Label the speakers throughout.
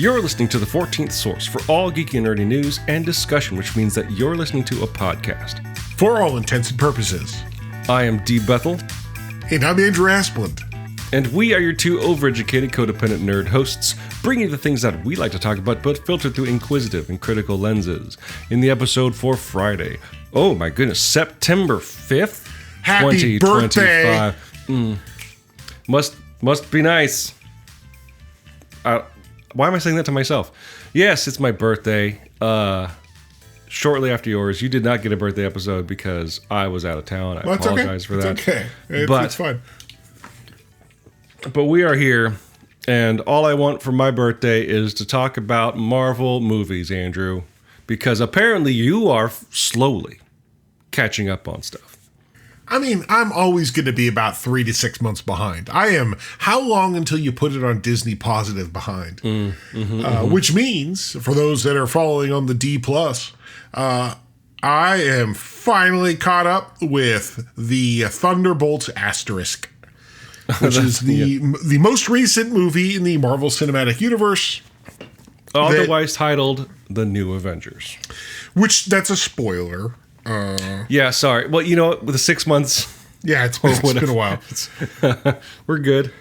Speaker 1: You're listening to the 14th source for all geeky and nerdy news and discussion, which means that you're listening to a podcast.
Speaker 2: For all intents and purposes.
Speaker 1: I am D. Bethel.
Speaker 2: And I'm Andrew Asplund.
Speaker 1: And we are your two overeducated, codependent nerd hosts, bringing you the things that we like to talk about, but filtered through inquisitive and critical lenses. In the episode for Friday, oh my goodness, September 5th,
Speaker 2: Happy
Speaker 1: 2025. Must be nice. Why am I saying that to myself? Yes, it's my birthday. Shortly after yours. You did not get a birthday episode because I was out of town. I apologize for that.
Speaker 2: It's okay. It's fine.
Speaker 1: But we are here, and all I want for my birthday is to talk about Marvel movies, Andrew, because apparently you are slowly catching up on stuff.
Speaker 2: I mean, I'm always going to be about 3 to 6 months behind. I am. How long until you put it on Disney Positive behind? Which means, for those that are following on the D+, I am finally caught up with the Thunderbolts asterisk, which is the most recent movie in the Marvel Cinematic Universe.
Speaker 1: Otherwise titled The New Avengers.
Speaker 2: Which, that's a spoiler.
Speaker 1: Yeah, sorry. Well, you know what? With the 6 months...
Speaker 2: Yeah, it's been a while.
Speaker 1: We're good.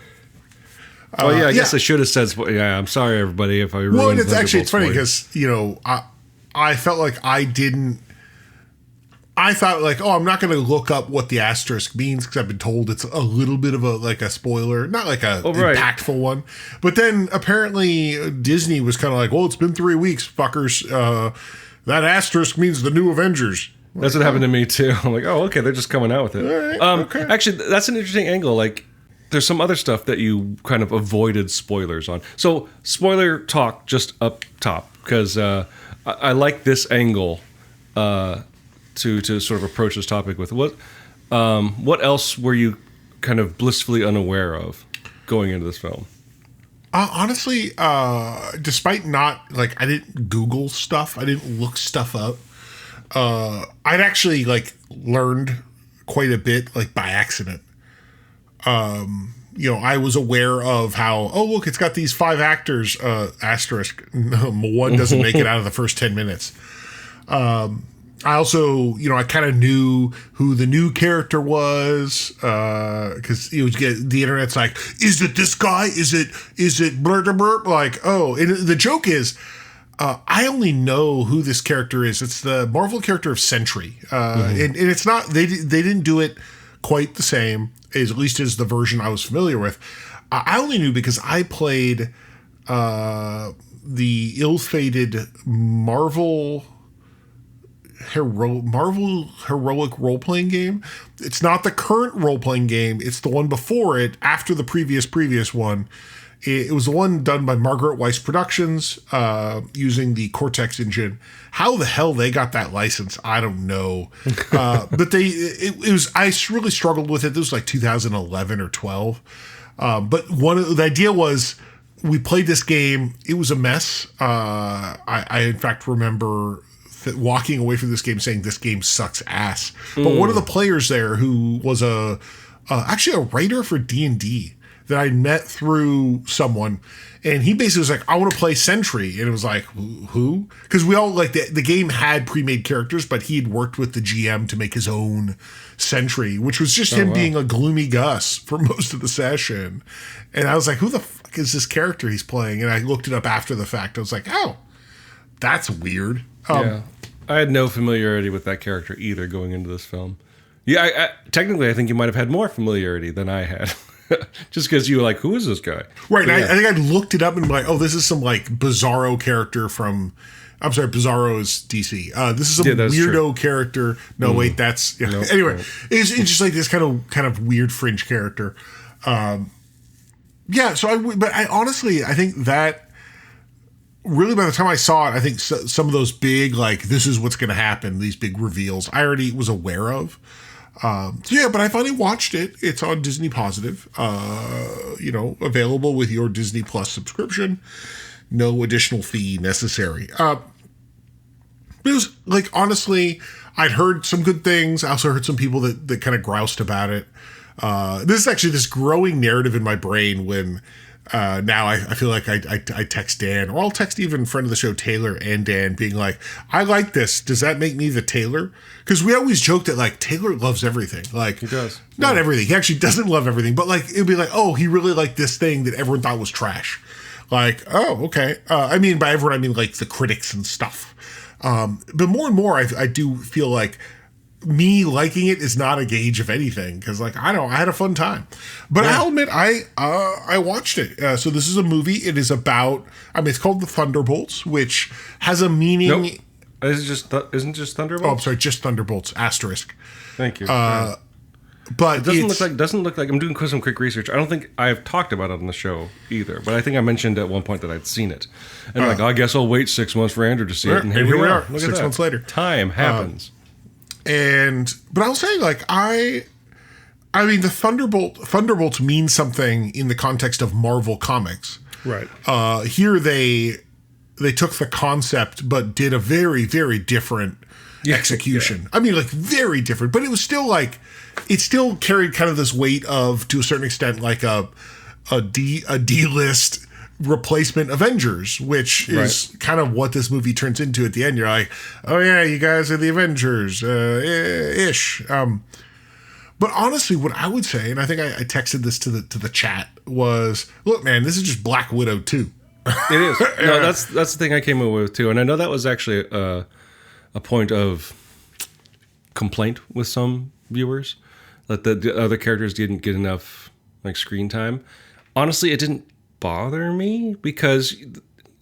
Speaker 1: Oh, yeah, I guess I should have said... Yeah, I'm sorry, everybody, if I ruined
Speaker 2: Well, and it's funny because, I felt like I thought like, oh, I'm not going to look up what the asterisk means because I've been told it's a little bit of a spoiler, not like a impactful one. But then apparently Disney was kind of like, well, it's been 3 weeks, fuckers. That asterisk means the new Avengers.
Speaker 1: That's what happened to me too. I'm like, oh, okay, they're just coming out with it.
Speaker 2: All right, okay.
Speaker 1: Actually, that's an interesting angle. Like, there's some other stuff that you kind of avoided spoilers on. So, spoiler talk just up top because I like this angle to sort of approach this topic with. What else were you kind of blissfully unaware of going into this film?
Speaker 2: Honestly, despite not, like, I didn't Google stuff. I didn't look stuff up. I'd actually, like, learned quite a bit, like, by accident. I was aware of how, oh, look, it's got these 5 actors, asterisk. One doesn't make it out of the first 10 minutes. I also, I kind of knew who the new character was, because the internet's like, is it this guy? Is it blur blur blur? Like, oh, and the joke is, I only know who this character is. It's the Marvel character of Sentry, and it's not. They didn't do it quite the same at least as the version I was familiar with. I only knew because I played the ill-fated Marvel heroic role-playing game. It's not the current role-playing game. It's the one before it, after the previous one. It was the one done by Margaret Weiss Productions using the Cortex engine. How the hell they got that license, I don't know. But I really struggled with it. This was like 2011 or 12. But the idea was we played this game. It was a mess. I in fact remember walking away from this game saying this game sucks ass. But one of the players there who was actually a writer for D&D that I met through someone, and he basically was like, I want to play Sentry. And it was like, who? Because we all, like, the game had pre-made characters, but he had worked with the GM to make his own Sentry, which was just him being a gloomy Gus for most of the session. And I was like, who the fuck is this character he's playing? And I looked it up after the fact. I was like, oh, that's weird.
Speaker 1: Yeah. I had no familiarity with that character either going into this film. Yeah, technically, I think you might have had more familiarity than I had. Just because you were like, who is this guy?
Speaker 2: Right. Yeah. I think I looked it up and like, oh, this is some like Bizarro character from... I'm sorry, Bizarro is DC. This is some weirdo character. No, wait, that's... Yeah. Nope, anyway, nope. It's just like this kind of weird fringe character. But I honestly, I think that... Really, by the time I saw it, I think some of those big, like, this is what's going to happen, these big reveals, I already was aware of. But I finally watched it. It's on Disney Positive, available with your Disney Plus subscription. No additional fee necessary. It was, like, honestly, I'd heard some good things. I also heard some people that kind of groused about it. This is actually this growing narrative in my brain when now I feel like I text Dan, or I'll text even friend of the show Taylor and Dan, being like, I like this. Does that make me the Taylor? Because we always joke that like Taylor loves everything. Like
Speaker 1: he does.
Speaker 2: Not everything. He actually doesn't love everything, but like it'd be like, oh, he really liked this thing that everyone thought was trash. Like, oh, okay. I mean, by everyone I mean like the critics and stuff. But more and more, I do feel like me liking it is not a gauge of anything, because like I had a fun time. But I'll admit I watched it. So this is a movie. It is about, I mean, it's called The Thunderbolts, which has a meaning.
Speaker 1: Nope. Isn't just Thunderbolts?
Speaker 2: Oh, I'm sorry, just Thunderbolts asterisk.
Speaker 1: Thank you.
Speaker 2: But
Speaker 1: it doesn't look like I'm doing some quick research. I don't think I've talked about it on the show either, but I think I mentioned at one point that I'd seen it. And I guess I'll wait 6 months for Andrew to see it. And here we are. Look
Speaker 2: 6 months later.
Speaker 1: Time happens.
Speaker 2: But I'll say, like, I mean, the Thunderbolts mean something in the context of Marvel Comics.
Speaker 1: Right.
Speaker 2: Here they took the concept but did a very, very different execution. Yeah. I mean, like, very different, but it was still like, it still carried kind of this weight of, to a certain extent, like a D-list replacement Avengers, which is kind of what this movie turns into at the end. You're like, oh yeah, you guys are the Avengers ish. But honestly, what I would say, and I think I texted this to the chat, was, look, man, this is just Black Widow 2.
Speaker 1: It is. No, that's the thing I came up with too, and I know that was actually a point of complaint with some viewers, that the other characters didn't get enough like screen time. Honestly, it didn't bother me, because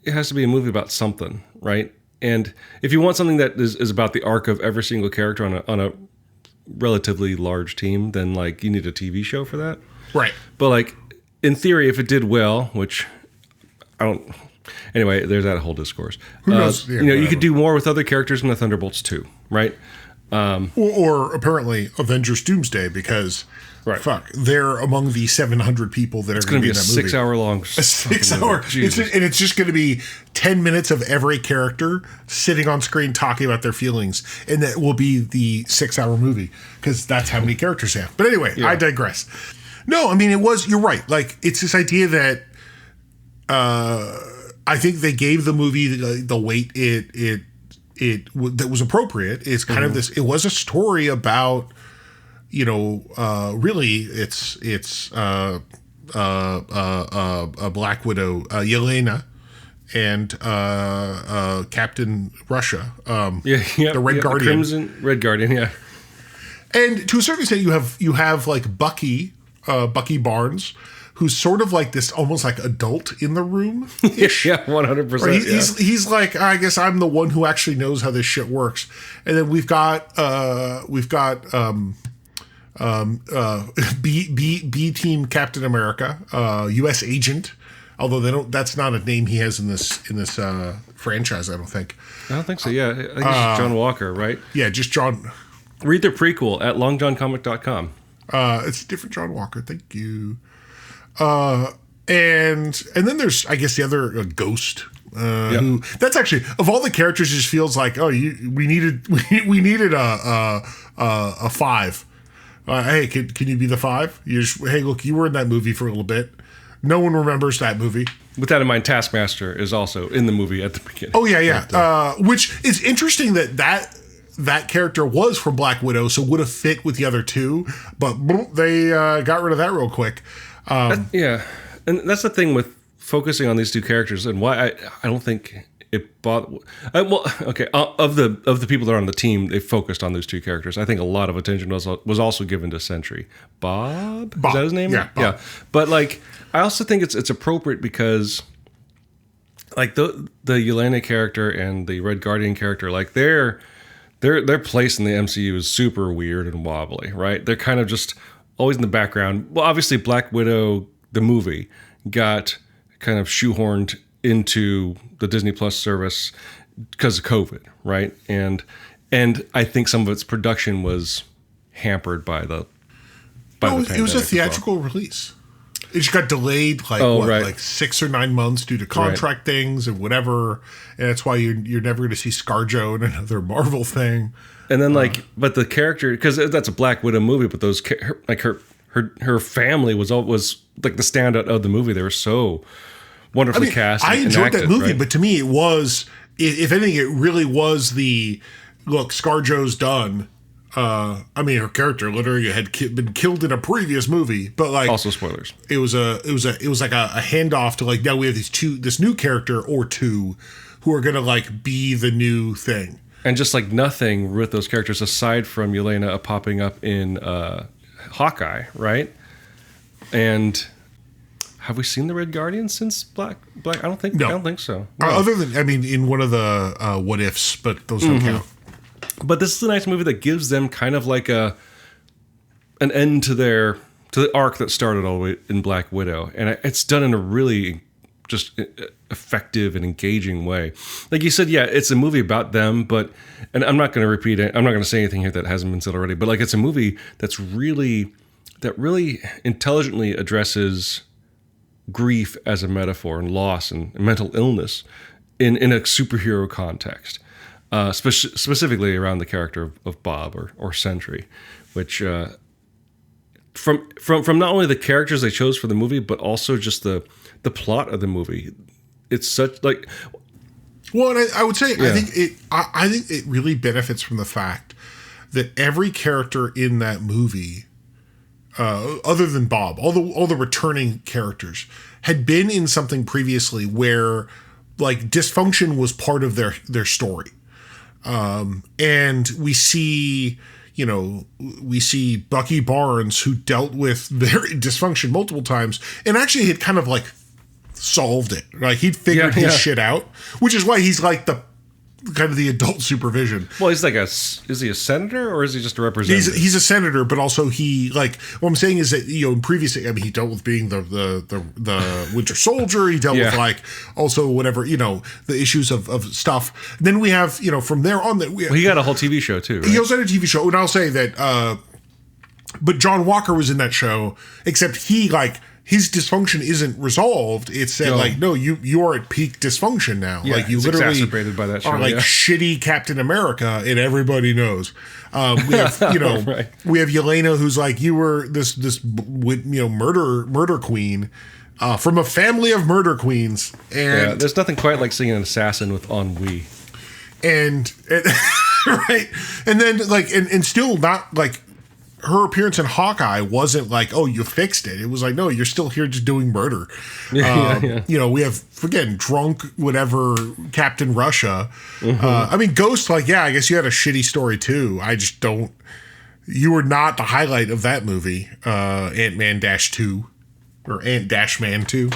Speaker 1: it has to be a movie about something, right? And if you want something that is about the arc of every single character on a relatively large team, then like you need a TV show for that,
Speaker 2: right?
Speaker 1: But like in theory, if it did well, which I don't. Anyway, there's that whole discourse.
Speaker 2: Who knows? Yeah,
Speaker 1: you could do more with other characters in the Thunderbolts too, right?
Speaker 2: Or apparently Avengers Doomsday, because fuck, they're among the 700 people that are going to be in that movie.
Speaker 1: 6 hour long.
Speaker 2: A 6 hour. And it's just going to be 10 minutes of every character sitting on screen talking about their feelings. And that will be the 6 hour movie, because that's how many characters have. But anyway, I digress. No, I mean, you're right. Like, it's this idea that I think they gave the movie the weight that was appropriate. It's kind of this. It was a story about, really, it's a Black Widow, Yelena, and Captain Russia, the Red Guardian,
Speaker 1: Crimson Red Guardian, yeah.
Speaker 2: And to a certain extent, you have like Bucky Barnes, who's sort of like this almost like adult in the room.
Speaker 1: Yeah, 100%.
Speaker 2: Right? He's like, I guess I'm the one who actually knows how this shit works. And then we've got B Team Captain America, U.S. Agent. Although that's not a name he has in this franchise, I don't think.
Speaker 1: I don't think so. Yeah, I think it's just John Walker, right?
Speaker 2: Yeah, just John.
Speaker 1: Read the prequel at longjohncomic.com.
Speaker 2: It's a different John Walker. Thank you. And then there's, I guess, the other Ghost. Who, that's actually, of all the characters, it just feels like, we needed a 5. Hey, can you be the 5? Hey, look, you were in that movie for a little bit. No one remembers that movie.
Speaker 1: With that in mind, Taskmaster is also in the movie at the beginning.
Speaker 2: Oh yeah. Which is interesting that character was from Black Widow, so would have fit with the other two, but they got rid of that real quick.
Speaker 1: Yeah, and that's the thing with focusing on these two characters, and why I don't think it bothered. Of the people that are on the team, they focused on those two characters. I think a lot of attention was also given to Sentry. Bob? Is that his name?
Speaker 2: Yeah, Bob.
Speaker 1: Yeah. But like, I also think it's appropriate because, like, the Yelena character and the Red Guardian character, like their place in the MCU is super weird and wobbly, right? They're kind of just always in the background. Well, obviously, Black Widow, the movie, got kind of shoehorned into the Disney Plus service because of COVID, right? And I think some of its production was hampered by the pandemic.
Speaker 2: It was a theatrical release. It just got delayed like 6 or 9 months due to contract things and whatever. And that's why you're never going to see ScarJo in another Marvel thing.
Speaker 1: And then but the character, because that's a Black Widow movie, but those her family was like the standout of the movie. They were so wonderfully cast.
Speaker 2: I enjoyed
Speaker 1: acted,
Speaker 2: that movie,
Speaker 1: right?
Speaker 2: but to me, it was, if anything, it really was the look. ScarJo's done. I mean, her character literally had been killed in a previous movie, but like
Speaker 1: Also spoilers.
Speaker 2: It was like a handoff to like, now we have this new character or two who are gonna like be the new thing.
Speaker 1: And just like nothing with those characters aside from Yelena popping up in Hawkeye, right? And have we seen the Red Guardian since Black? I don't think.
Speaker 2: No.
Speaker 1: I don't think so. No.
Speaker 2: Other than, I mean, in one of the what ifs, but those don't count.
Speaker 1: But this is a nice movie that gives them kind of like an end to the arc that started all the way in Black Widow, and it's done in a really just effective and engaging way. Like you said, yeah, it's a movie about them, and I'm not going to repeat it. I'm not going to say anything here that hasn't been said already. But like, it's a movie that really intelligently addresses grief as a metaphor and loss and mental illness in a superhero context. Specifically around the character of Bob or Sentry, which from not only the characters they chose for the movie, but also just the plot of the movie. It's such like.
Speaker 2: Well, and I would say
Speaker 1: Yeah.
Speaker 2: I think it really benefits from the fact that every character in that movie, other than Bob, all the returning characters had been in something previously where like dysfunction was part of their story. And we see Bucky Barnes, who dealt with their dysfunction multiple times and actually had kind of like solved it. Like he'd figured his shit out, which is why he's like the kind of the adult supervision.
Speaker 1: Well, he's like is he a senator or is he just a representative?
Speaker 2: He's a senator, but also he like what I'm saying is that in previous, I mean, he dealt with being the Winter Soldier. He dealt with like also whatever the issues of stuff. Then we have from there on that
Speaker 1: he got a whole TV show too. Right?
Speaker 2: He also had a TV show, and I'll say that. But John Walker was in that show, except he like. His dysfunction isn't resolved. It's that like, no, you are at peak dysfunction now.
Speaker 1: Yeah,
Speaker 2: like you
Speaker 1: it's
Speaker 2: literally
Speaker 1: exacerbated by that show,
Speaker 2: are like shitty Captain America, and everybody knows. We have
Speaker 1: Right.
Speaker 2: we have Yelena, who's like, you were this murder queen from a family of murder queens, and
Speaker 1: there's nothing quite like seeing an assassin with ennui.
Speaker 2: and right, and then like and still not like. Her appearance in Hawkeye wasn't like, oh, you fixed it. It was like, no, you're still here just doing murder. We have, again, drunk, whatever, Captain Russia. I mean, Ghost, like, yeah, I guess you had a shitty story too. I just don't. You were not the highlight of that movie, Ant-Man -2 or Ant-Man 2.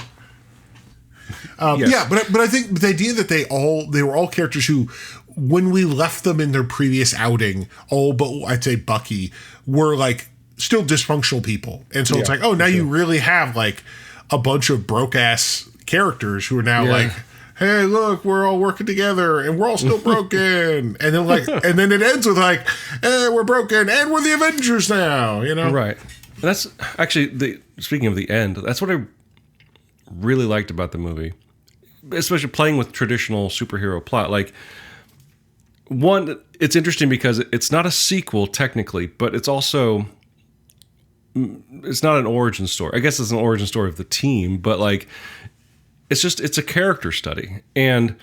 Speaker 1: Yes.
Speaker 2: Yeah, but I think the idea that they were all characters who, when we left them in their previous outing, all but I'd say Bucky, were like still dysfunctional people. And so it's like, oh, now you really have like a bunch of broke ass characters who are now like, hey, look, we're all working together and we're all still broken. And then like, and then it ends with like, hey, we're broken and we're the Avengers now,
Speaker 1: Right. And that's actually speaking of the end, that's what I really liked about the movie, especially playing with traditional superhero plot. Like, one, it's interesting because it's not a sequel technically, but it's also, it's not an origin story. I guess it's an origin story of the team, but like, it's a character study. And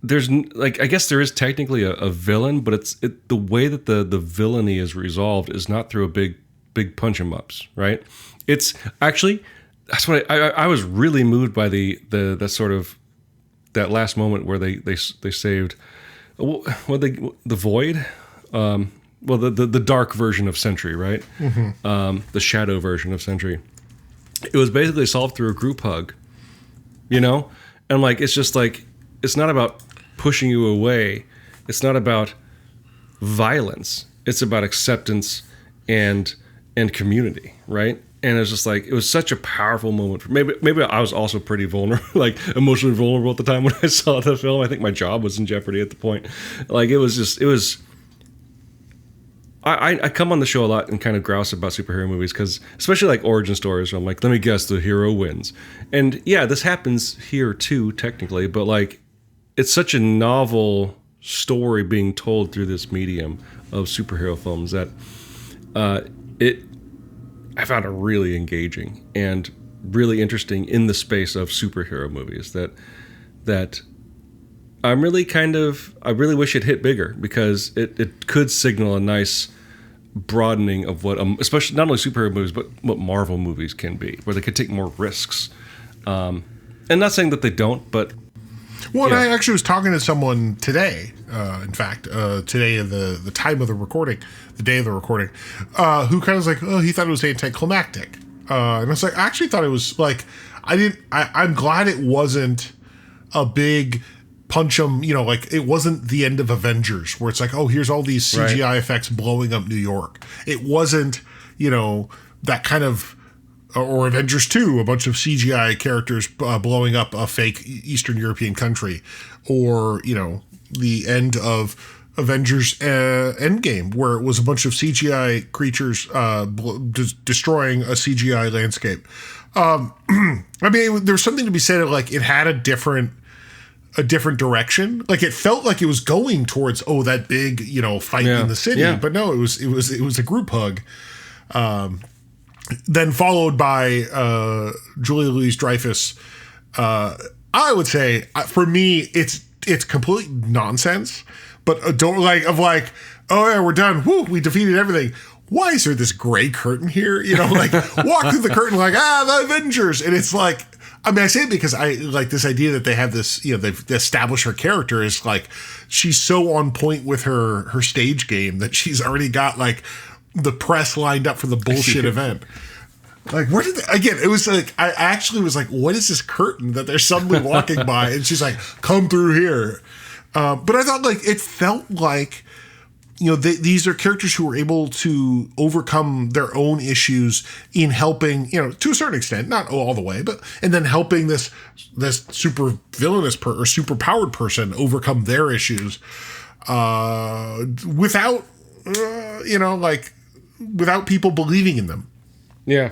Speaker 1: there's like, I guess there is technically a villain, but the way that the villainy is resolved is not through a big punch 'em ups, right? It's actually, that's what I was really moved by the sort of that last moment where they saved the Void, the dark version of Sentry, right? The shadow version of Sentry. It was basically solved through a group hug, and like it's just like it's not about pushing you away. It's not about violence. It's about acceptance and community, right? And it was just like, it was such a powerful moment. Maybe I was also pretty vulnerable, like emotionally vulnerable at the time when I saw the film. I think my job was in jeopardy at the point. Like I come on the show a lot and kind of grouse about superhero movies because, especially like origin stories, where I'm like, let me guess, the hero wins. And yeah, this happens here too, technically, but like, it's such a novel story being told through this medium of superhero films that I found it really engaging and really interesting in the space of superhero movies that I'm really I really wish it hit bigger, because it could signal a nice broadening of what, especially not only superhero movies, but what Marvel movies can be, where they could take more risks. And not saying that they don't, but...
Speaker 2: Well, I actually was talking to someone today, in fact, today of the time of the recording, the day of the recording, who kind of was like, oh, he thought it was anticlimactic. And I was like, I actually thought it was like, I'm glad it wasn't a big punch 'em, like it wasn't the end of Avengers where it's like, oh, here's all these CGI effects blowing up New York. It wasn't, that kind of, or Avengers 2, a bunch of CGI characters blowing up a fake Eastern European country, or, the end of Avengers Endgame, where it was a bunch of CGI creatures destroying a CGI landscape. I mean, there's something to be said of like it had a different direction. Like it felt like it was going towards that big fight in the city, but no, it was a group hug. Then followed by Julia Louis-Dreyfus. I would say for me it's complete nonsense. But oh yeah, we're done. Woo, we defeated everything. Why is there this gray curtain here? Like walk through the curtain like, the Avengers. And it's like, I mean, I say it because I like this idea that they have this, they've established her character is like, she's so on point with her stage game that she's already got like the press lined up for the bullshit event. Like, where did again, it was like, I actually was like, what is this curtain that they're suddenly walking by? And she's like, come through here. But I thought like it felt like, these are characters who were able to overcome their own issues in helping, to a certain extent, not all the way, but and then helping this super villainous or super powered person overcome their issues without, without people believing in them.
Speaker 1: Yeah,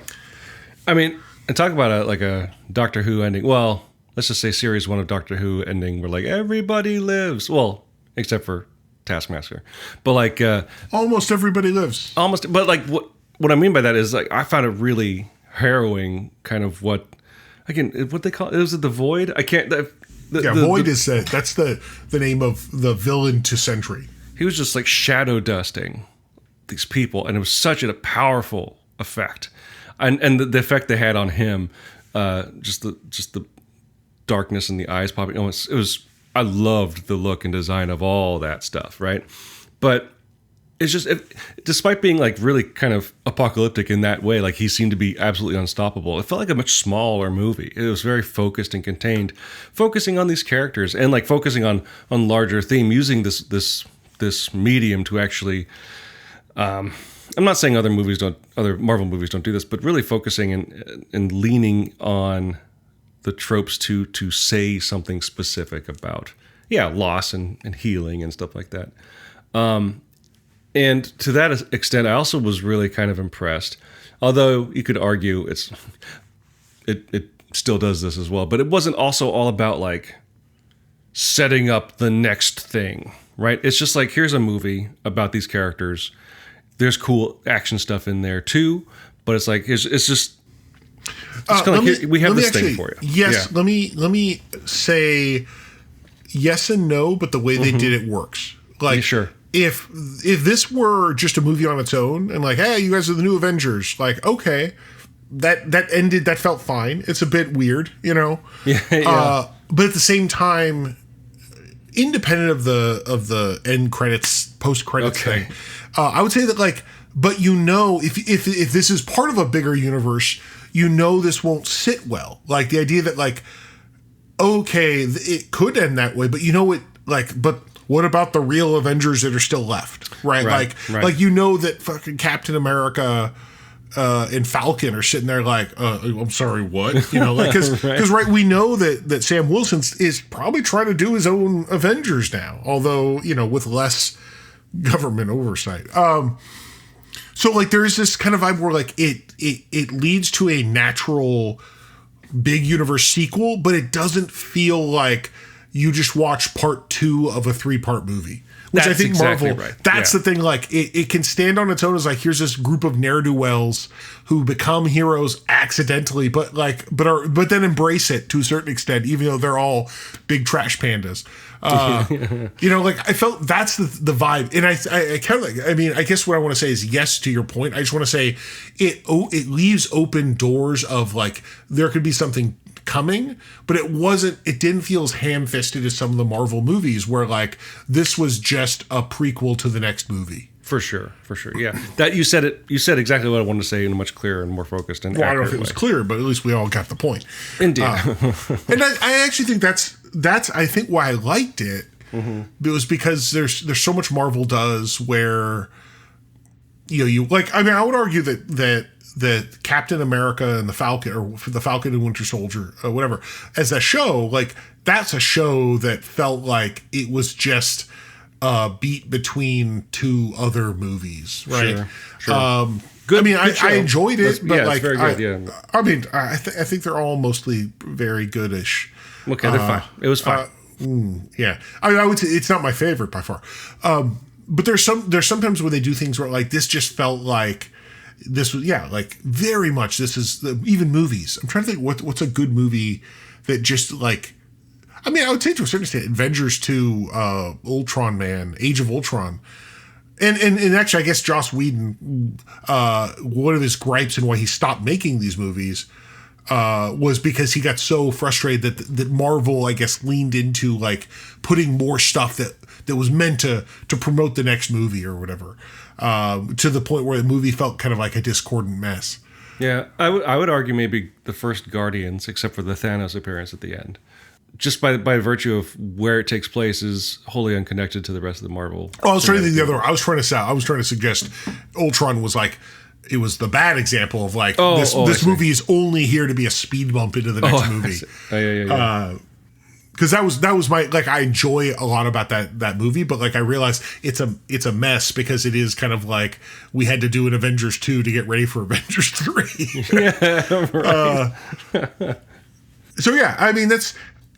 Speaker 1: I mean, and talk about a Doctor Who ending. Well, let's just say series 1 of Doctor Who ending where like everybody lives. Well, except for Taskmaster, but like
Speaker 2: almost everybody lives.
Speaker 1: Almost, but like what I mean by that is like I found it really harrowing. Kind of what they call it. Is it the Void? I can't.
Speaker 2: Void is that's the name of the villain to Sentry.
Speaker 1: He was just like shadow dusting these people, and it was such a powerful effect, and the effect they had on him, just the darkness in the eyes popping. It was. I loved the look and design of all that stuff, right? But it's just, despite being like really kind of apocalyptic in that way, like he seemed to be absolutely unstoppable. It felt like a much smaller movie. It was very focused and contained, focusing on these characters and like focusing on larger theme, using this medium to actually. I'm not saying other Marvel movies don't do this, but really focusing and leaning on the tropes to say something specific about loss and healing and stuff like that. And to that extent, I also was really kind of impressed. Although you could argue it still does this as well, but it wasn't also all about like setting up the next thing, right? It's just like, here's a movie about these characters. There's cool action stuff in there too, but it's like it's just. We have this thing for you.
Speaker 2: Yes, yeah. Let me say yes and no, but the way they did it works. Like,
Speaker 1: sure.
Speaker 2: If this were just a movie on its own, and like, hey, you guys are the new Avengers, like, okay, that ended. That felt fine. It's a bit weird, Yeah. But at the same time, independent of the end credits, post credits thing, I would say that like, but if this is part of a bigger universe. This won't sit well. Like the idea that like, okay, it could end that way, but but what about the real Avengers that are still left? Right. Like that fucking Captain America and Falcon are sitting there like, I'm sorry, what? Because we know that Sam Wilson is probably trying to do his own Avengers now, although, with less government oversight. So like there is this kind of vibe where like it leads to a natural big universe sequel, but it doesn't feel like you just watch part 2 of a 3-part movie. which
Speaker 1: That's
Speaker 2: I think
Speaker 1: exactly
Speaker 2: Marvel,
Speaker 1: right.
Speaker 2: that's
Speaker 1: Yeah.
Speaker 2: the thing, like it can stand on its own as like, here's this group of ne'er-do-wells who become heroes accidentally, but then embrace it to a certain extent, even though they're all big trash pandas. Like I felt that's the vibe. And I kind of like, I mean, I guess what I want to say is yes to your point. I just want to say it leaves open doors of like, there could be something coming, but it didn't feel as ham-fisted as some of the Marvel movies where like this was just a prequel to the next movie.
Speaker 1: For sure. Yeah. That you said exactly what I wanted to say in a much clearer and more focused and
Speaker 2: Well, I don't know
Speaker 1: accurate
Speaker 2: if it was
Speaker 1: way.
Speaker 2: clear, but at least we all got the point.
Speaker 1: Indeed.
Speaker 2: And I actually think that's I think why I liked it. It was because there's so much Marvel does where you like, I mean, I would argue that Captain America and the Falcon, or the Falcon and Winter Soldier, or whatever, as a show, like that's a show that felt like it was just a beat between two other movies, right?
Speaker 1: Sure.
Speaker 2: Good. I mean,
Speaker 1: good show.
Speaker 2: I enjoyed it, but
Speaker 1: it's
Speaker 2: like,
Speaker 1: very good. Yeah.
Speaker 2: I mean, I think they're all mostly very goodish.
Speaker 1: Okay, they're fine. It was fine.
Speaker 2: Yeah, I mean, I would say it's not my favorite by far, but there's sometimes where they do things where like this just felt like this was like very much this is even movies. I'm trying to think what's a good movie that just like, I mean, I would say to a certain extent, Avengers 2, Ultron Man, Age of Ultron. And actually, I guess Joss Whedon, one of his gripes and why he stopped making these movies was because he got so frustrated that Marvel, I guess, leaned into like putting more stuff that was meant to promote the next movie or whatever, to the point where the movie felt kind of like a discordant mess.
Speaker 1: Yeah, I would argue maybe the first Guardians, except for the Thanos appearance at the end, just by virtue of where it takes place, is wholly unconnected to the rest of the Marvel.
Speaker 2: Oh, I was trying to think the other one. I was trying to suggest Ultron was like, it was the bad example of like this movie is only here to be a speed bump into the next movie.
Speaker 1: Yeah.
Speaker 2: Because that was my, like, I enjoy a lot about that movie, but like I realized it's a mess because it is kind of like we had to do an Avengers 2 to get ready for Avengers 3.
Speaker 1: Yeah, right.
Speaker 2: So yeah, I mean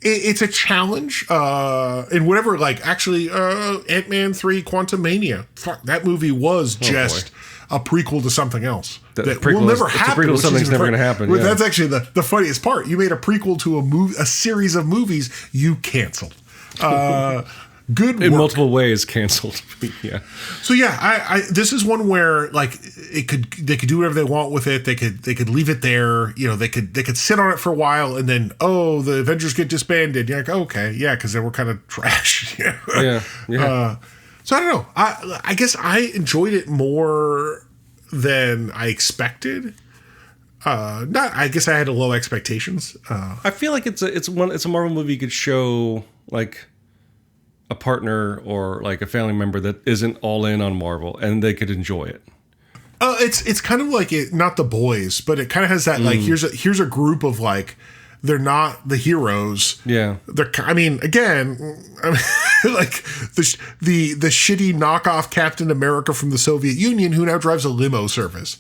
Speaker 2: it's a challenge, and whatever. Like actually, Ant-Man 3: Quantumania, fuck, that movie was just a prequel to something else that will never happen.
Speaker 1: It's a prequel to something's never going to happen. Yeah.
Speaker 2: That's actually the funniest part. You made a prequel to a series of movies you canceled. Good
Speaker 1: in
Speaker 2: work.
Speaker 1: multiple ways canceled. Yeah.
Speaker 2: So yeah, I this is one where like they could do whatever they want with it. They could leave it there. You know, they could sit on it for a while and then the Avengers get disbanded. You're like, okay, yeah, because they were kind of trash.
Speaker 1: Yeah.
Speaker 2: So I don't know. I guess I enjoyed it more than I expected. I guess I had low expectations.
Speaker 1: I feel like it's a Marvel movie you could show like a partner or like a family member that isn't all in on Marvel and they could enjoy it.
Speaker 2: It's kind of like not The Boys, but it kind of has that like here's a group of like, they're not the heroes.
Speaker 1: Yeah.
Speaker 2: I mean, again, like the shitty knockoff Captain America from the Soviet Union who now drives a limo service.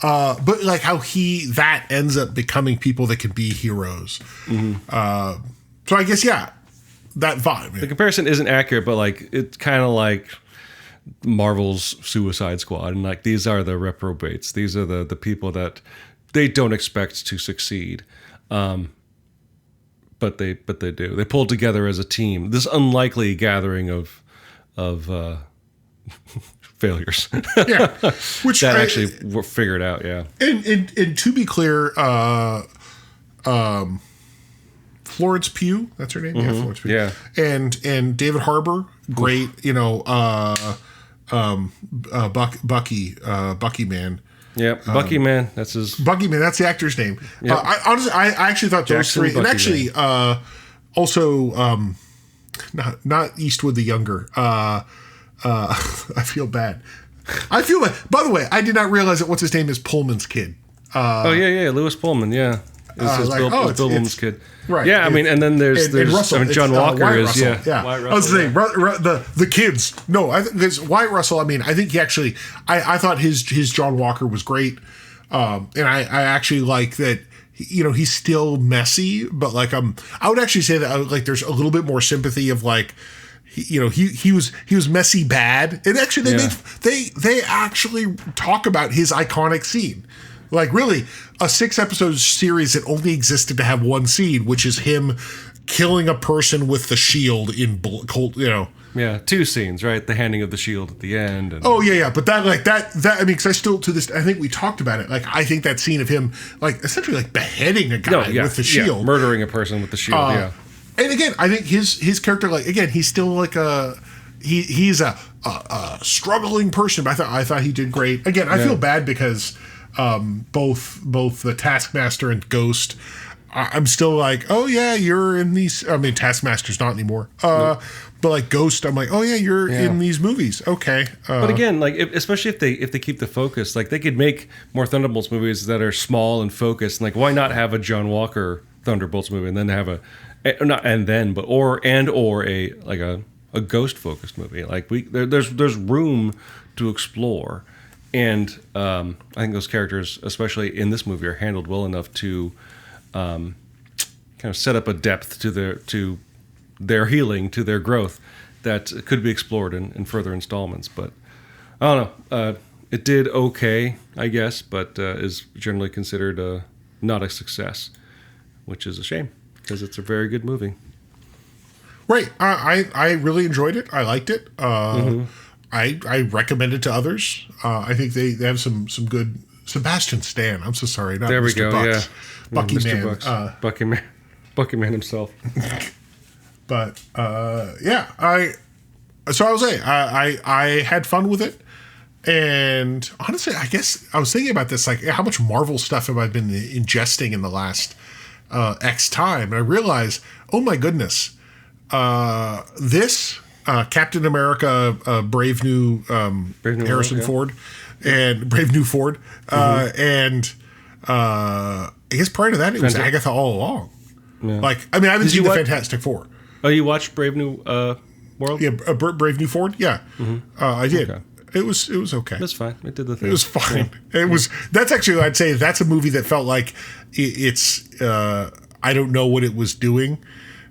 Speaker 2: But like how that ends up becoming people that can be heroes. Mm-hmm. So I guess, yeah, that vibe.
Speaker 1: The comparison isn't accurate, but like it's kind of like Marvel's Suicide Squad, and like these are the reprobates. These are the people that they don't expect to succeed, but they do. They pull together as a team. This unlikely gathering of failures.
Speaker 2: Yeah, which
Speaker 1: that actually were figured out. Yeah,
Speaker 2: and to be clear, Florence Pugh, that's her name.
Speaker 1: Mm-hmm.
Speaker 2: Yeah, Florence Pugh.
Speaker 1: Yeah,
Speaker 2: and David Harbour, great. You know, Buckyman.
Speaker 1: Yeah, Buckyman. That's his.
Speaker 2: Buckyman. That's the actor's name.
Speaker 1: Yep.
Speaker 2: I actually thought those
Speaker 1: Jackson
Speaker 2: three,
Speaker 1: Buckyman.
Speaker 2: and actually, also, not Eastwood the Younger. I feel bad. By the way, I did not realize that what's his name is Pullman's kid.
Speaker 1: Lewis Pullman. Yeah, it's
Speaker 2: like,
Speaker 1: Bill
Speaker 2: it's
Speaker 1: Pullman's kid.
Speaker 2: Right.
Speaker 1: Yeah, I mean, and then there's
Speaker 2: Russell,
Speaker 1: I mean, John Walker
Speaker 2: Wyatt
Speaker 1: is
Speaker 2: Russell.
Speaker 1: yeah.
Speaker 2: I was saying the kids. No, I think because Wyatt Russell. I mean, I think he actually. I thought his John Walker was great, and I actually like that. You know, he's still messy, but like I would actually say that like there's a little bit more sympathy of like he was messy bad. And actually, they actually talk about his iconic scene. Like, really, a 6-episode series that only existed to have one scene, which is him killing a person with the shield in cold,
Speaker 1: Yeah, 2 scenes, right? The handing of the shield at the end. And
Speaker 2: oh yeah, but that I mean, because I still to this, I think we talked about it. Like, I think that scene of him, like, essentially like beheading a guy with the shield,
Speaker 1: murdering a person with the shield.
Speaker 2: And again, I think his character, like, again, he's still like he's a struggling person. But I thought he did great. Again, I feel bad because both the Taskmaster and Ghost, I'm still like, oh yeah, you're in these. I mean, Taskmaster's not anymore. But like Ghost, I'm like, oh yeah, you're in these movies. Okay.
Speaker 1: But again, like, especially if they keep the focus, like, they could make more Thunderbolts movies that are small and focused. And, like, why not have a John Walker Thunderbolts movie and then have a Ghost focused movie? Like, there's room to explore. And I think those characters, especially in this movie, are handled well enough to kind of set up a depth to their healing, to their growth, that could be explored in further installments. But I don't know. It did okay, I guess, but is generally considered not a success, which is a shame because it's a very good movie.
Speaker 2: Right. I really enjoyed it. I liked it. I recommend it to others. I think they have some good. Sebastian Stan. I'm so sorry. Not
Speaker 1: there we
Speaker 2: Mr.
Speaker 1: go.
Speaker 2: Bucks.
Speaker 1: Yeah.
Speaker 2: Buckyman.
Speaker 1: Buckyman himself.
Speaker 2: But I was saying I had fun with it. And honestly, I guess I was thinking about this, like, how much Marvel stuff have I been ingesting in the last X time? And I realized, oh my goodness, this Captain America, Brave New Harrison Ford, and Brave New Ford, and I guess prior to that it was Agatha all along. Yeah. Like, I mean, I haven't seen the Fantastic Four.
Speaker 1: Oh, you watched Brave New World?
Speaker 2: Yeah, Brave New Ford. Yeah, I did. Okay. It was okay.
Speaker 1: That's fine. It did the thing.
Speaker 2: It was fine. It was. That's actually, I'd say, that's a movie that felt like it's. I don't know what it was doing.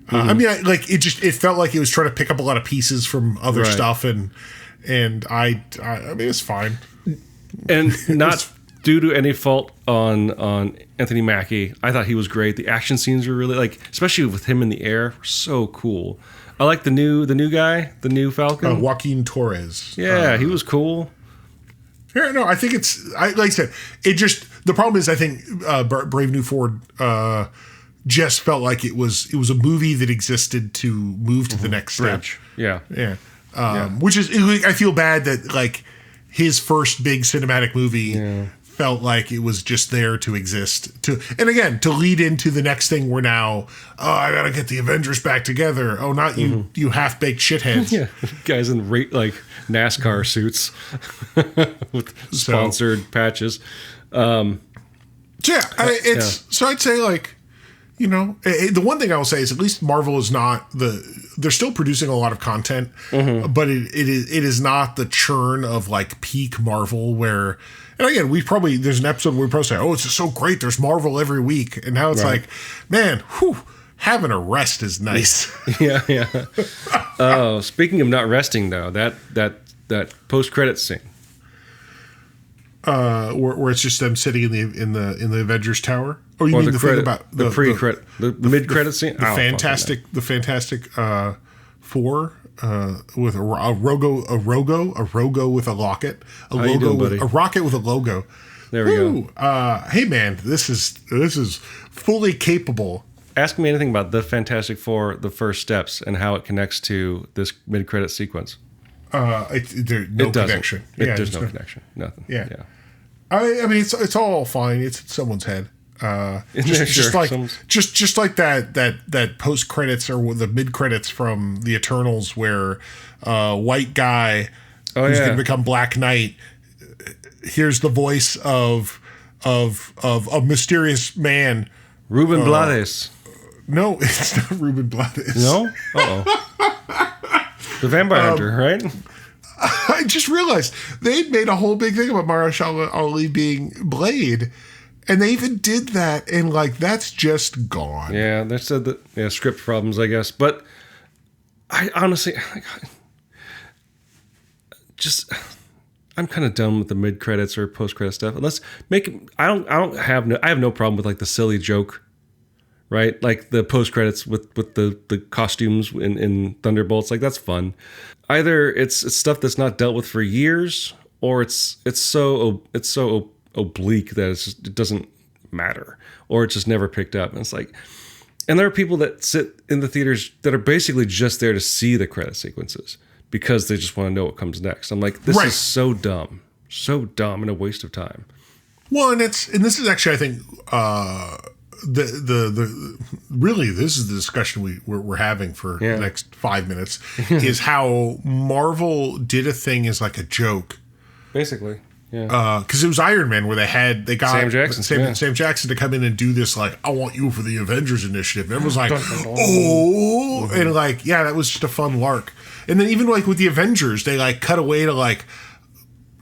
Speaker 2: I mean, it felt like it was trying to pick up a lot of pieces from other stuff, and I mean, it's fine.
Speaker 1: And not due to any fault on Anthony Mackie. I thought he was great. The action scenes were really, like, especially with him in the air, so cool. I like the new guy, the new Falcon,
Speaker 2: Joaquin Torres.
Speaker 1: Yeah, he was cool.
Speaker 2: Yeah, no, I think like I said, it just, the problem is, I think Brave New Ford just felt like it was a movie that existed to move to the next step.
Speaker 1: Yeah.
Speaker 2: Which is, I feel bad that, like, his first big cinematic movie felt like it was just there to exist, and again, to lead into the next thing. We're now, I gotta get the Avengers back together. Oh, not you, you half-baked shitheads.
Speaker 1: Yeah, guys in like NASCAR suits with sponsored patches.
Speaker 2: So I'd say, like, the one thing I will say is, at least Marvel is not they're still producing a lot of content, but it is not the churn of, like, peak Marvel where, and again, there's an episode where we probably say, oh, it's just so great, there's Marvel every week, and now it's like, man, having a rest is nice.
Speaker 1: Yeah. Oh, speaking of not resting, though, that post-credits scene.
Speaker 2: Where it's just them sitting in the Avengers Tower. Oh, you mean the thing about the
Speaker 1: pre-credit, the mid-credit scene?
Speaker 2: The Fantastic Four with a rogo with a locket, a rocket with a logo.
Speaker 1: There we go.
Speaker 2: Hey man, this is fully capable.
Speaker 1: Ask me anything about the Fantastic Four, the first steps, and how it connects to this mid-credit sequence.
Speaker 2: There's no connection.
Speaker 1: There's no connection. Nothing.
Speaker 2: Yeah. I mean, it's all fine. It's in someone's head. Just like that post credits or the mid credits from the Eternals, where white guy who's going to become Black Knight hears the voice of a mysterious man,
Speaker 1: Ruben Blades.
Speaker 2: No, it's not Ruben Blades.
Speaker 1: No. The Vampire Hunter, right?
Speaker 2: I just realized they'd made a whole big thing about Mahershala Ali being Blade, and they even did that, and, like, that's just gone.
Speaker 1: Yeah, they said that script problems, I guess. But I honestly just I'm kind of done with the mid credits or post credit stuff. Let's make it, I have no problem with like the silly joke, right? Like the post credits with the costumes in Thunderbolts, like that's fun. Either it's stuff that's not dealt with for years, or it's so oblique that it doesn't matter, or it's just never picked up. And it's like, and there are people that sit in the theaters that are basically just there to see the credit sequences because they just want to know what comes next. I'm like, this is so dumb and a waste of time.
Speaker 2: Well, and this is actually, I think, the really, this is the discussion we're having for the next 5 minutes is how Marvel did a thing as like a joke,
Speaker 1: basically.
Speaker 2: Yeah. Because it was Iron Man where they got
Speaker 1: Sam Jackson,
Speaker 2: Sam Jackson to come in and do this, like, I want you for the Avengers Initiative. And everyone's like, oh, and like, yeah, that was just a fun lark. And then even like with the Avengers, they like cut away to like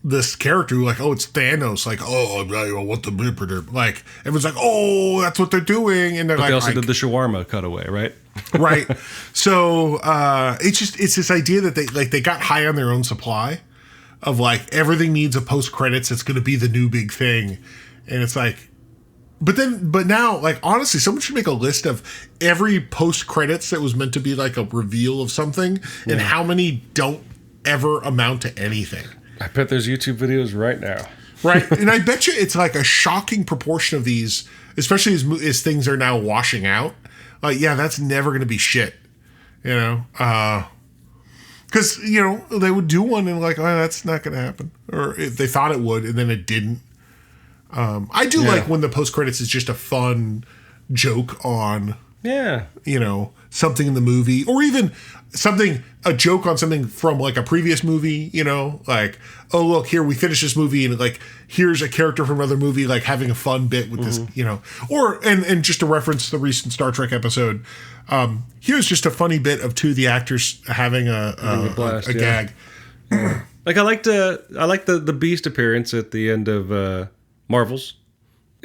Speaker 2: this character who, like, oh, it's Thanos, like, oh, I want the blipper. Like, everyone's like, oh, that's what they're doing. And they're
Speaker 1: but
Speaker 2: like,
Speaker 1: they also did the shawarma cutaway, right?
Speaker 2: Right. So it's this idea that they got high on their own supply of like everything needs a post credits that's going to be the new big thing. And it's like, but now, like, honestly, someone should make a list of every post credits that was meant to be like a reveal of something and how many don't ever amount to anything.
Speaker 1: I bet there's YouTube videos right now.
Speaker 2: Right. And I bet you it's like a shocking proportion of these, especially as things are now washing out. Like, yeah, that's never going to be shit, you know? Because, you know, they would do one and like, oh, that's not going to happen. Or if they thought it would and then it didn't. I do like when the post credits is just a fun joke on, you know, something in the movie, or even a joke on something from like a previous movie, you know, like, oh, look, here we finished this movie and like, here's a character from another movie, like having a fun bit with this, you know, or, and just to reference the recent Star Trek episode, here's just a funny bit of two of the actors having a blast, a gag.
Speaker 1: Like I like the Beast appearance at the end of Marvels.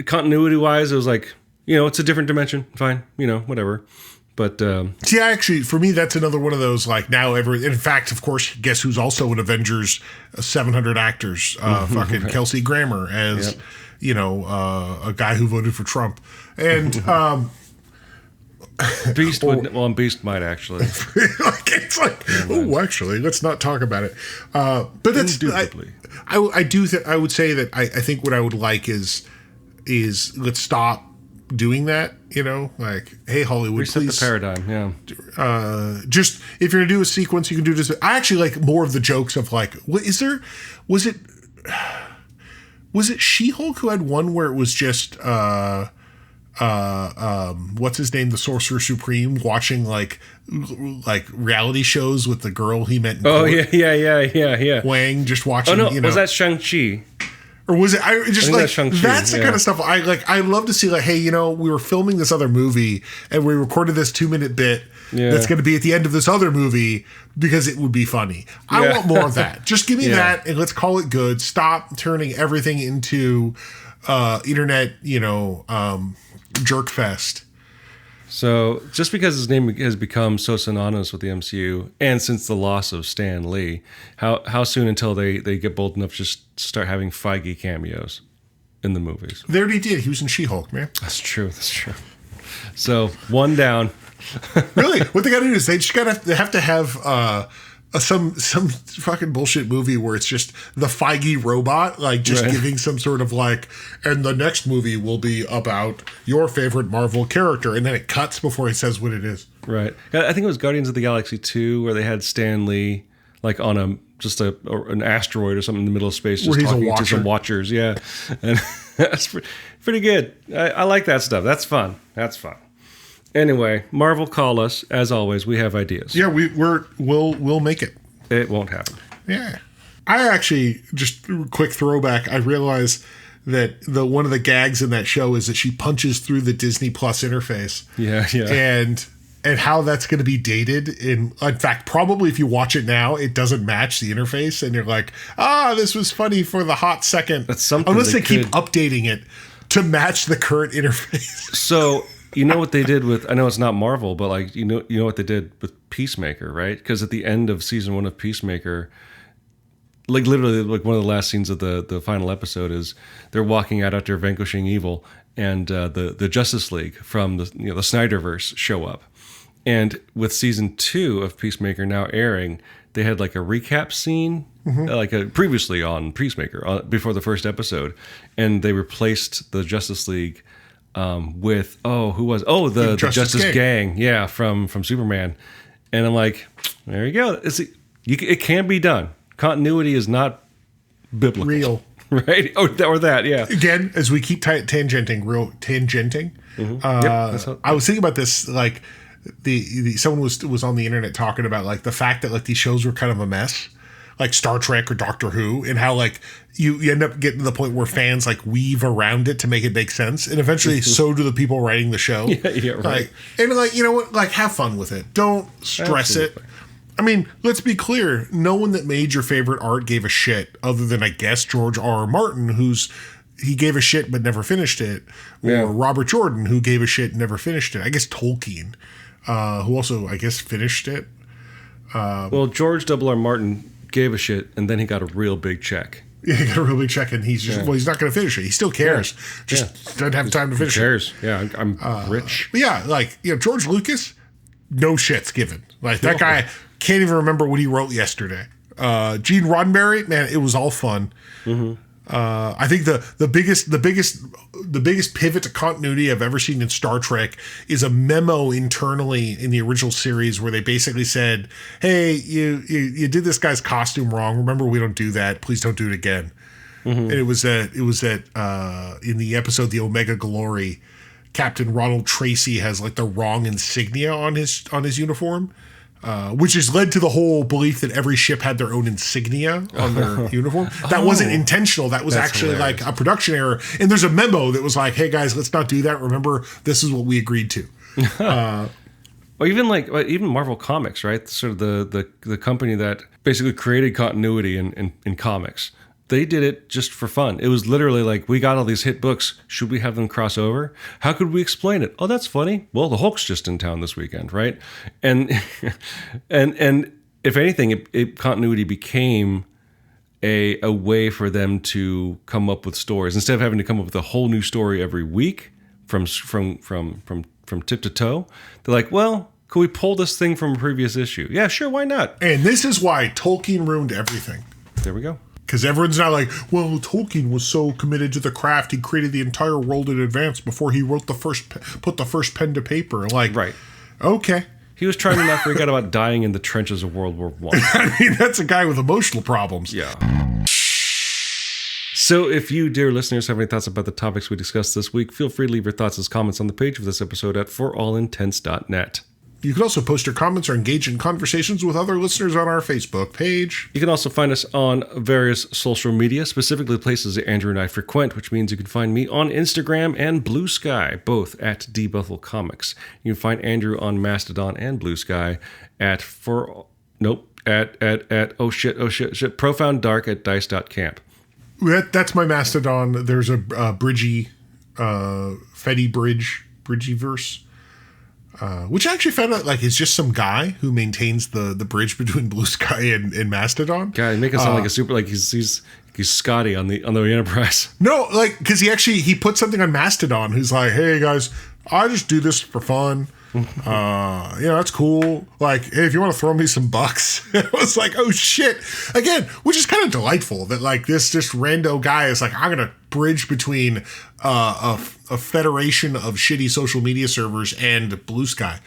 Speaker 1: Continuity wise, it was like, you know, it's a different dimension. Fine, you know, whatever. But
Speaker 2: see, actually, for me, that's another one of those like now in fact, of course, guess who's also in Avengers 700 actors? Fucking Kelsey Grammer as you know, a guy who voted for Trump, and
Speaker 1: Beast Beast might actually.
Speaker 2: Like, it's like, oh, actually, let's not talk about it. But that's I would say that I think what I would like is let's stop doing that, you know, like, hey, Hollywood,
Speaker 1: reset
Speaker 2: please,
Speaker 1: the paradigm.
Speaker 2: Just if you're gonna do a sequence, you can do this. I actually like more of the jokes of like, what is there? Was it She-Hulk who had one where it was just what's his name, the Sorcerer Supreme, watching like reality shows with the girl he met in court?
Speaker 1: Yeah.
Speaker 2: Wang just watching.
Speaker 1: Oh no,
Speaker 2: you know,
Speaker 1: was that Shang-Chi?
Speaker 2: Or was it? I just like that's the kind of stuff I like. I love to see, like, hey, you know, we were filming this other movie and we recorded this 2-minute bit that's going to be at the end of this other movie because it would be funny. I want more of that. Just give me that and let's call it good. Stop turning everything into internet, you know, jerk fest.
Speaker 1: So just because his name has become so synonymous with the MCU, and since the loss of Stan Lee, how soon until they get bold enough to just start having Feige cameos in the movies?
Speaker 2: They already did. He was in She-Hulk, man.
Speaker 1: That's true. So one down.
Speaker 2: Really, what they got to do is they have to have some fucking bullshit movie where it's just the Feige robot, like just giving some sort of like, and the next movie will be about your favorite Marvel character, and then it cuts before he says what it is. Right.
Speaker 1: I think it was Guardians of the Galaxy 2 where they had Stan Lee like on an asteroid or something in the middle of space, just talking to some watchers. Yeah, and that's pretty good. I like that stuff. That's fun. Anyway, Marvel, call us. As always, we have ideas.
Speaker 2: Yeah, we'll make it.
Speaker 1: It won't happen.
Speaker 2: Yeah. I actually, just quick throwback, I realized that one of the gags in that show is that she punches through the Disney Plus interface.
Speaker 1: Yeah.
Speaker 2: And how that's going to be dated. In fact, probably if you watch it now, it doesn't match the interface. And you're like, this was funny for the hot second.
Speaker 1: That's something.
Speaker 2: Unless they keep updating it to match the current interface.
Speaker 1: So you know what they did with, I know it's not Marvel, but like, you know what they did with Peacemaker, right? Because at the end of season 1 of Peacemaker, like literally like one of the last scenes of the final episode is they're walking out after vanquishing evil, and the Justice League from the Snyderverse show up. And with season 2 of Peacemaker now airing, they had like a recap scene, previously on Peacemaker before the first episode, and they replaced the Justice League with the Justice Gang, yeah, from Superman. And I'm like, there you go. It can be done. Continuity is not biblical, real, right? Or that, yeah.
Speaker 2: Again, as we keep tangenting. I was thinking about this like. Someone was on the internet talking about like the fact that like these shows were kind of a mess, like Star Trek or Doctor Who, and how like you end up getting to the point where fans like weave around it to make it make sense, and eventually so do the people writing the show.
Speaker 1: Yeah, right.
Speaker 2: Like, and like, you know what, like have fun with it. Don't stress it. I mean, let's be clear. No one that made your favorite art gave a shit, other than I guess George R. Martin, he gave a shit but never finished it, or Robert Jordan, who gave a shit and never finished it. I guess Tolkien. Who also, I guess, finished it.
Speaker 1: Well, George R. Martin gave a shit, and then he got a real big check.
Speaker 2: Yeah, he got a real big check, and he's just, he's not going to finish it. He still cares. Doesn't have time to finish
Speaker 1: it. He cares. Yeah, I'm rich.
Speaker 2: But yeah, like, George Lucas, no shit's given. Like, that guy can't even remember what he wrote yesterday. Gene Roddenberry, man, it was all fun. Mm-hmm. I think the biggest pivot to continuity I've ever seen in Star Trek is a memo internally in the original series where they basically said, "Hey, you did this guy's costume wrong. Remember, we don't do that. Please don't do it again." Mm-hmm. And it was that in the episode The Omega Glory, Captain Ronald Tracy has like the wrong insignia on his uniform. Which has led to the whole belief that every ship had their own insignia on their uniform. That wasn't intentional. That was actually hilarious. Like a production error. And there's a memo that was like, "Hey guys, let's not do that. Remember, this is what we agreed to."
Speaker 1: Or even Marvel Comics, right? Sort of the company that basically created continuity in comics. They did it just for fun. It was literally like, we got all these hit books. Should we have them cross over? How could we explain it? Oh, that's funny. Well, the Hulk's just in town this weekend, right? And and if anything, continuity became a way for them to come up with stories instead of having to come up with a whole new story every week from tip to toe. They're like, well, could we pull this thing from a previous issue? Yeah, sure, why not?
Speaker 2: And this is why Tolkien ruined everything.
Speaker 1: There we go.
Speaker 2: Because everyone's not like, well, Tolkien was so committed to the craft, he created the entire world in advance before he put the first pen to paper. Like,
Speaker 1: right.
Speaker 2: Okay.
Speaker 1: He was trying to not forget about dying in the trenches of World War I.
Speaker 2: I mean, that's a guy with emotional problems.
Speaker 1: Yeah. So if you, dear listeners, have any thoughts about the topics we discussed this week, feel free to leave your thoughts as comments on the page of this episode at forallintents.net.
Speaker 2: You can also post your comments or engage in conversations with other listeners on our Facebook page.
Speaker 1: You can also find us on various social media, specifically places that Andrew and I frequent, which means you can find me on Instagram and Blue Sky, both at Bethel Comics. You can find Andrew on Mastodon and Blue Sky at Profound Dark at dice.camp.
Speaker 2: That's my Mastodon. There's a Bridgie, Fetty Bridgieverse. Which I actually found out like is just some guy who maintains the bridge between Blue Sky and Mastodon.
Speaker 1: God, he make it sound like a super like he's Scotty on the Enterprise.
Speaker 2: No, like because he put something on Mastodon. Who's like, "Hey guys, I just do this for fun. That's cool. Like, hey, if you want to throw me some bucks." It was like, oh shit. Again, which is kind of delightful that like this just rando guy is like, I'm gonna bridge between a federation of shitty social media servers and Blue Sky.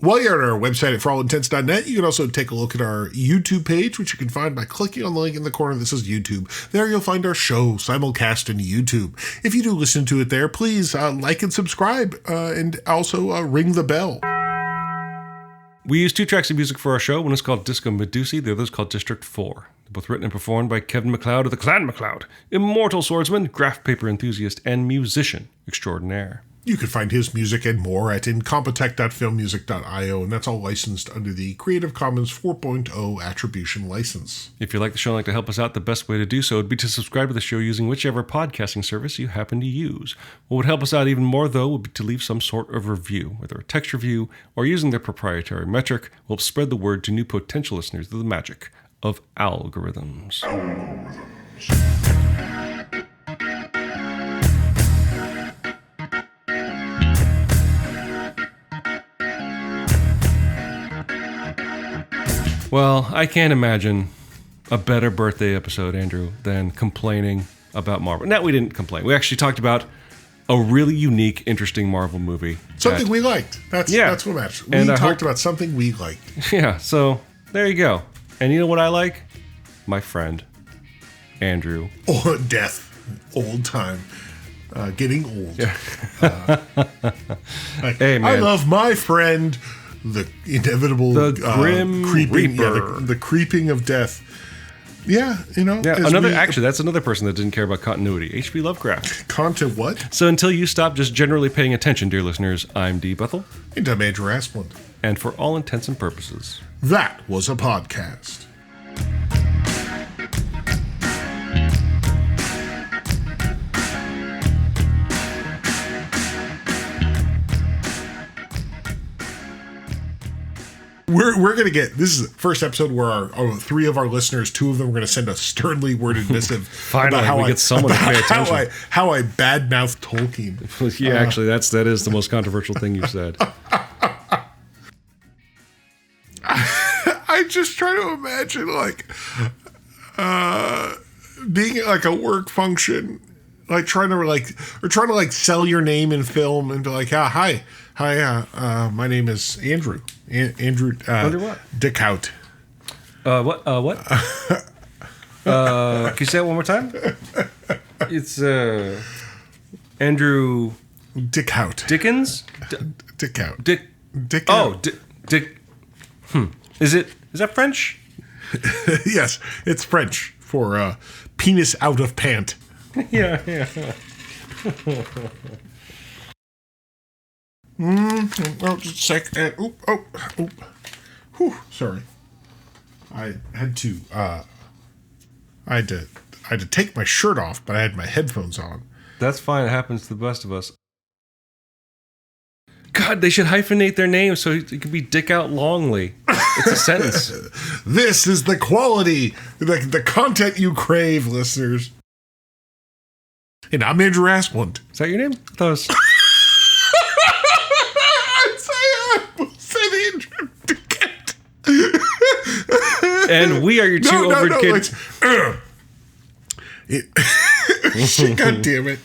Speaker 2: While you're on our website at forallintents.net, you can also take a look at our YouTube page, which you can find by clicking on the link in the corner that says YouTube. There you'll find our show simulcast in YouTube. If you do listen to it there, please like and subscribe and also ring the bell.
Speaker 1: We use 2 tracks of music for our show. One is called Disco Medusae, the other is called District 4. They're both written and performed by Kevin McLeod of the Clan McLeod, immortal swordsman, graph paper enthusiast, and musician extraordinaire.
Speaker 2: You can find his music and more at incompetech.filmmusic.io, and that's all licensed under the Creative Commons 4.0 Attribution License.
Speaker 1: If you like the show and like to help us out, the best way to do so would be to subscribe to the show using whichever podcasting service you happen to use. What would help us out even more, though, would be to leave some sort of review, whether a text review or using their proprietary metric will spread the word to new potential listeners of the magic of algorithms. Well, I can't imagine a better birthday episode, Andrew, than complaining about Marvel. Now, we didn't complain. We actually talked about a really unique, interesting Marvel movie.
Speaker 2: Something we liked. That's what matters. We talked about something we liked.
Speaker 1: Yeah, so there you go. And you know what I like? My friend, Andrew.
Speaker 2: Oh, death. Old time. Getting old.
Speaker 1: Yeah. Hey, man.
Speaker 2: I love my friend... The inevitable,
Speaker 1: the grim
Speaker 2: creeping,
Speaker 1: reaper.
Speaker 2: The creeping of death. Yeah, you know.
Speaker 1: Yeah, actually, that's another person that didn't care about continuity. H.P. Lovecraft.
Speaker 2: Content what?
Speaker 1: So until you stop just generally paying attention, dear listeners, I'm D. Bethel.
Speaker 2: And I'm Andrew Asplund.
Speaker 1: And for all intents and purposes,
Speaker 2: that was a podcast. We're going to get, this is the first episode where our three of our listeners, two of them are going to send a sternly worded missive.
Speaker 1: Finally, we get someone to pay attention.
Speaker 2: How I badmouth Tolkien.
Speaker 1: Yeah, actually, that is the most controversial thing you've said.
Speaker 2: I just try to imagine, like, being at, like, a work function, like, trying to sell your name in film and be like, hi, my name is Andrew. Andrew
Speaker 1: Under what?
Speaker 2: Dickhout.
Speaker 1: What? Can you say it one more time? It's Andrew
Speaker 2: Dickhout.
Speaker 1: Dickens?
Speaker 2: Dickhout.
Speaker 1: Dick. Oh, Dick. Is that French?
Speaker 2: Yes, it's French for penis out of pant.
Speaker 1: Yeah.
Speaker 2: Oh, just a sec. Whew, sorry. I had to take my shirt off, but I had my headphones on.
Speaker 1: That's fine. It happens to the best of us. God, they should hyphenate their name so it could be Dick Out Longley. It's a sentence.
Speaker 2: This is the quality, the content you crave, listeners. And I'm Andrew Asplund.
Speaker 1: Is that your name? I thought it was... And we are your two over kids.
Speaker 2: God damn it.